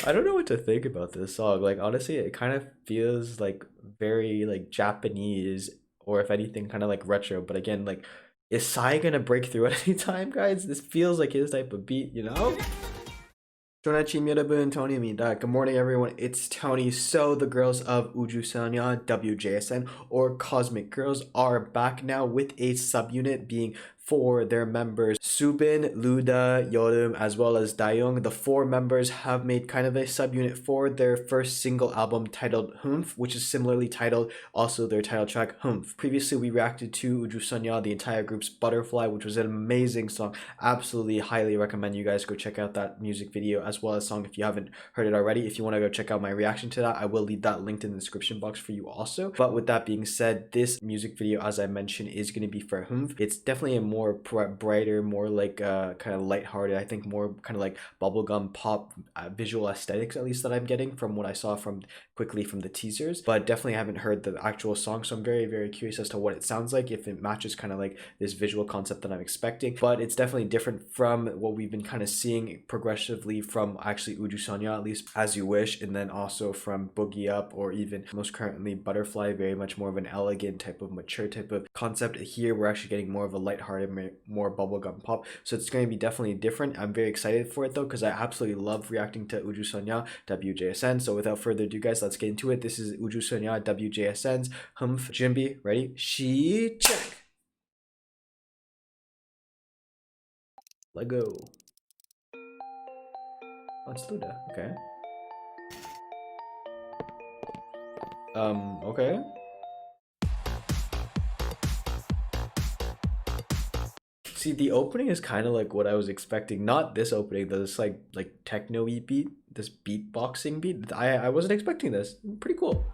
I don't know what to think about this song. Like honestly, it kind of feels like very like Japanese, or if anything, kind of like retro. But again, like, is Psy gonna break through at any time, guys? This feels like his type of beat, you know? Good morning, everyone. It's Tony. So the girls of 우주소녀 WJSN, or Cosmic Girls, are back now with a subunit being for their members SOOBIN, LUDA, YEOREUM, as well as DAYOUNG. The four members have made kind of a subunit for their first single album titled Hmph, which is similarly titled, also their title track Hmph. Previously, we reacted to 우주소녀, the entire group's Butterfly, which was an amazing song. Absolutely highly recommend you guys go check out that music video as well as song if you haven't heard it already. If you want to go check out my reaction to that, I will leave that linked in the description box for you also. But with that being said, this music video, as I mentioned, is going to be for Hmph. It's definitely a more brighter, more like kind of lighthearted, I think more kind of like bubblegum pop visual aesthetics, at least that I'm getting from what I saw from quickly from the teasers. But definitely haven't heard the actual song, so I'm very curious as to what it sounds like, if it matches kind of like this visual concept that I'm expecting. But it's definitely different from what we've been kind of seeing progressively from actually 우주소녀, at least As You Wish, and then also from Boogie Up, or even most currently Butterfly. Very much more of an elegant type of mature type of concept. Here we're actually getting more of a lighthearted, more bubblegum pop, so it's going to be definitely different. I'm very excited for it though, because I absolutely love reacting to 우주소녀 WJSN. So without further ado, guys, let's get into it. This is 우주소녀 WJSN's Hmph. 준비, ready, 시작. Let go. Oh, it's LUDA. Okay. Okay. See, the opening is kind of like what I was expecting. Not this opening, this like techno-y beat, this beatboxing beat. I wasn't expecting this. Pretty cool.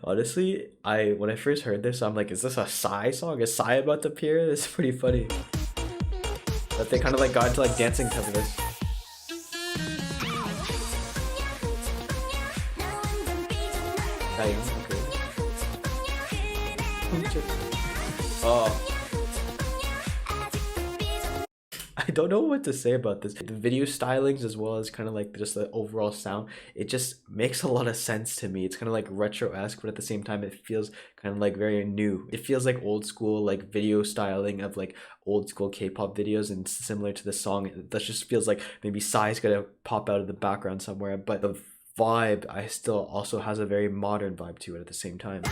Honestly, when I first heard this, I'm like, is this a Psy song? Is Psy about to appear? This is pretty funny. But they kind of like got into like dancing type of this. Oh, I don't know what to say about this. The video stylings, as well as kind of like just the overall sound, it just makes a lot of sense to me. It's kind of like retro-esque, but at the same time it feels kind of like very new. It feels like old school like video styling of like old school K-pop videos, and similar to the song, that just feels like maybe Psy's gonna pop out of the background somewhere, but the vibe I still also has a very modern vibe to it at the same time.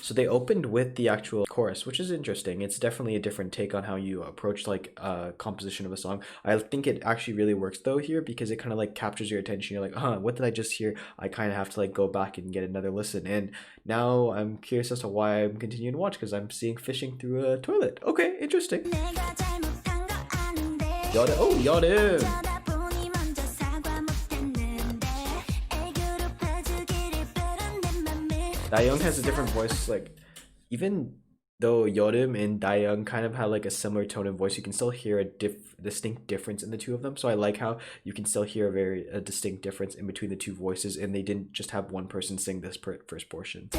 So they opened with the actual chorus, which is interesting. It's definitely a different take on how you approach like composition of a song. I think it actually really works though here, because it kind of like captures your attention. You're like, huh, what did I just hear? I kind of have to like go back and get another listen. And now I'm curious as to why I'm continuing to watch, because I'm seeing fishing through a toilet. Okay, interesting. YEOREUM. Oh, YEOREUM. DAYOUNG has a different voice. Like, even though YEOREUM and DAYOUNG kind of have like a similar tone of voice, you can still hear a distinct difference in the two of them. So I like how you can still hear a distinct difference in between the two voices, and they didn't just have one person sing this first portion.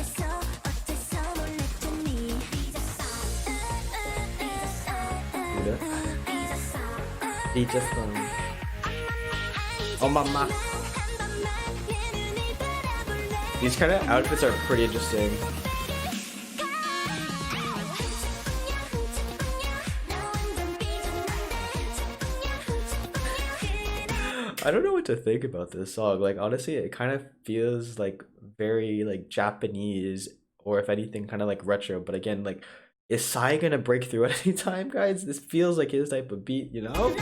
Oh mama. These kind of outfits are pretty interesting. I don't know what to think about this song. Like honestly, it kind of feels like very like Japanese, or if anything, kind of like retro. But again, like, is Psy gonna break through at any time, guys? This feels like his type of beat, you know?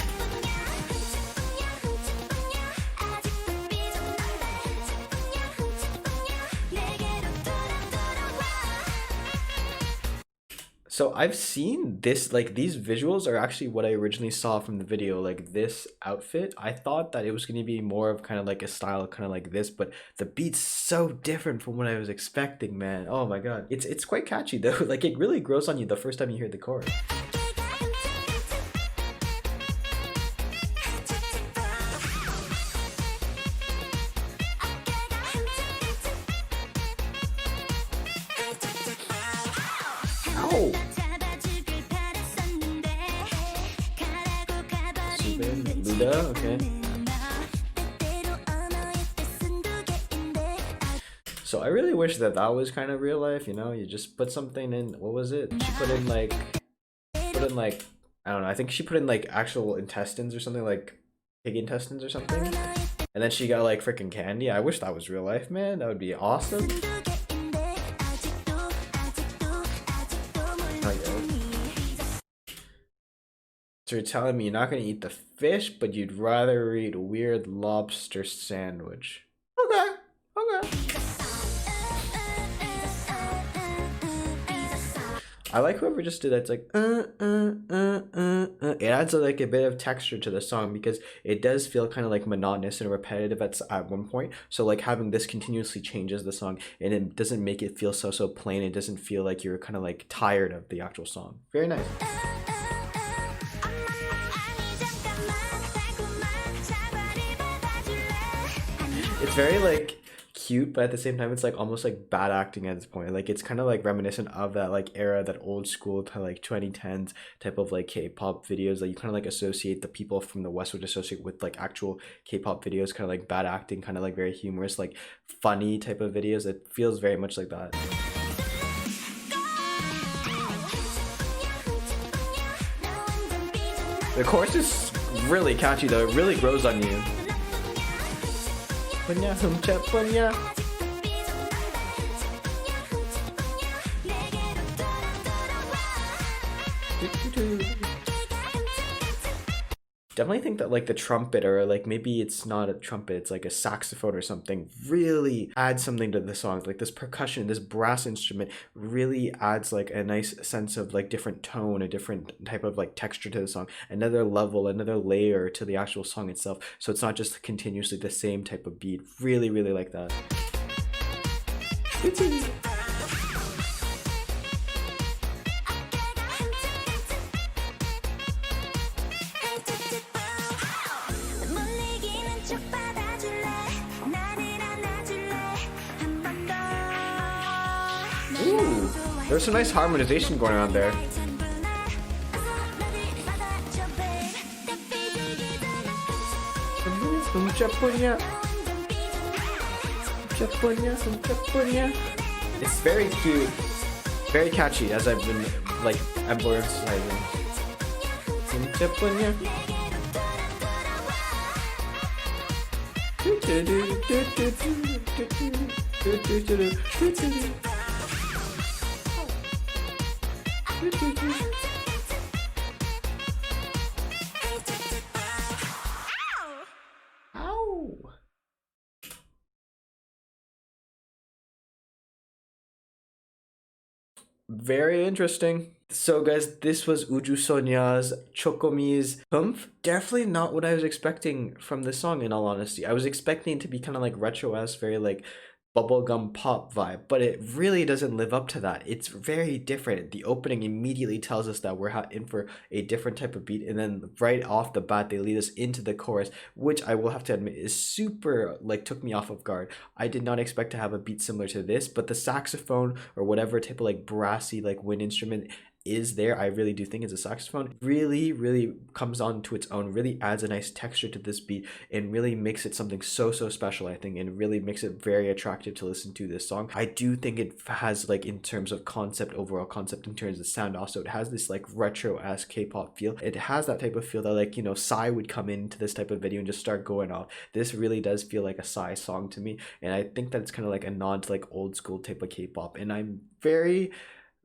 So I've seen this, like these visuals are actually what I originally saw from the video, like this outfit. I thought that it was going to be more of kind of like a style kind of like this, but the beat's so different from what I was expecting, man. Oh my god. It's quite catchy though. Like it really grows on you the first time you hear the chorus. Oh! SOOBIN, LUDA, okay. So I really wish that that was kind of real life, you know? You just put something in, what was it? She put in like, I don't know, I think she put in like actual intestines or something, like pig intestines or something. And then she got like freaking candy. I wish that was real life, man. That would be awesome. So you're telling me you're not gonna eat the fish, but you'd rather eat a weird lobster sandwich. Okay, okay. I like whoever just did that. It's like it adds like a bit of texture to the song because it does feel kind of like monotonous and repetitive at one point. So like having this continuously changes the song and it doesn't make it feel so plain. It doesn't feel like you're kind of like tired of the actual song. Very nice. It's very like cute, but at the same time it's like almost like bad acting at this point. Like it's kind of like reminiscent of that like era, that old school kind of like 2010s type of like K-pop videos that you kind of like associate, the people from the West would associate with like actual K-pop videos, kind of like bad acting, kind of like very humorous, like funny type of videos. It feels very much like that. The chorus is really catchy though, it really grows on you. Definitely think that like the trumpet, or like maybe it's not a trumpet, it's like a saxophone or something, really adds something to the song. Like this percussion, this brass instrument really adds like a nice sense of like different tone, a different type of like texture to the song, another level, another layer to the actual song itself. So it's not just continuously the same type of beat. Really, really like that. Ooh, there's some nice harmonization going on there. It's very cute, very catchy, as I've been like emphasizing. Very interesting. So guys, this was Ujusoña's Chocomi's Hmph. Definitely not what I was expecting from this song, in all honesty. I was expecting it to be kind of like retro-esque, very like bubblegum pop vibe, but it really doesn't live up to that. It's very different. The opening immediately tells us that we're in for a different type of beat, and then right off the bat they lead us into the chorus, which I will have to admit is super, like, took me off of guard. I did not expect to have a beat similar to this, but the saxophone or whatever type of like brassy like wind instrument is there, I really do think it's a saxophone, really comes on to its own, really adds a nice texture to this beat, and really makes it something so special, I think, and really makes it very attractive to listen to this song. I do think it has, like, in terms of concept, overall concept, in terms of sound also, it has this like retro-esque K-pop feel. It has that type of feel that, like, you know, Psy would come into this type of video and just start going off. This really does feel like a Psy song to me, and I think that it's kind of like a nod to like old school type of K-pop, and I'm very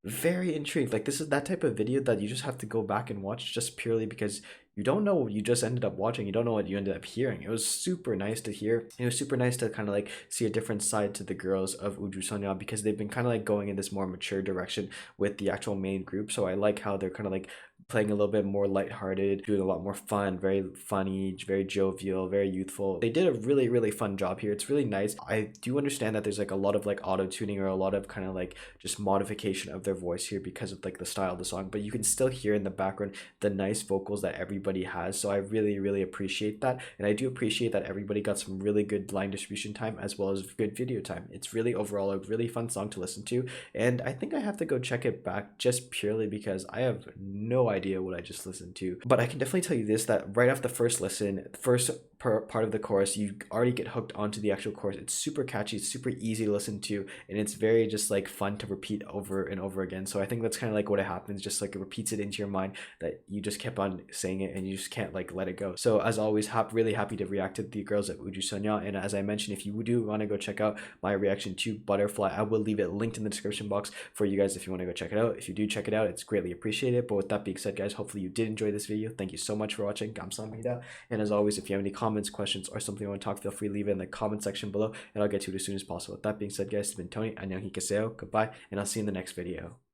intrigued. Like, this is that type of video that you just have to go back and watch, just purely because you don't know what you just ended up watching, you don't know what you ended up hearing. It was super nice to hear. It was super nice to kind of like see a different side to the girls of Ujusoña, because they've been kind of like going in this more mature direction with the actual main group. So I like how they're kind of like playing a little bit more lighthearted, doing a lot more fun, very funny, very jovial, very youthful. They did a really fun job here. It's really nice. I do understand that there's like a lot of like auto tuning or a lot of kind of like just modification of their voice here because of like the style of the song, but you can still hear in the background the nice vocals that everybody has. So I really appreciate that, and I do appreciate that everybody got some really good line distribution time as well as good video time. It's really overall a really fun song to listen to, and I think I have to go check it back just purely because I have no idea what I just listened to. But I can definitely tell you this, that right off the first listen, first part of the chorus, you already get hooked onto the actual chorus. It's super catchy, it's super easy to listen to, and it's very just like fun to repeat over and over again. So I think that's kind of like what happens, just like it repeats it into your mind that you just kept on saying it and you just can't like let it go. So as always, really happy to react to the girls at 우주소녀, and as I mentioned, if you do want to go check out my reaction to Butterfly, I will leave it linked in the description box for you guys if you want to go check it out. If you do check it out, it's greatly appreciated. But with that being said, guys, hopefully you did enjoy this video. Thank you so much for watching. 감사합니다. And as always, if you have any comments, questions, or something you want to talk, feel free to leave it in the comment section below, and I'll get to it as soon as possible. With that being said, guys, it's been Tony. 안녕히 계세요. Goodbye, and I'll see you in the next video.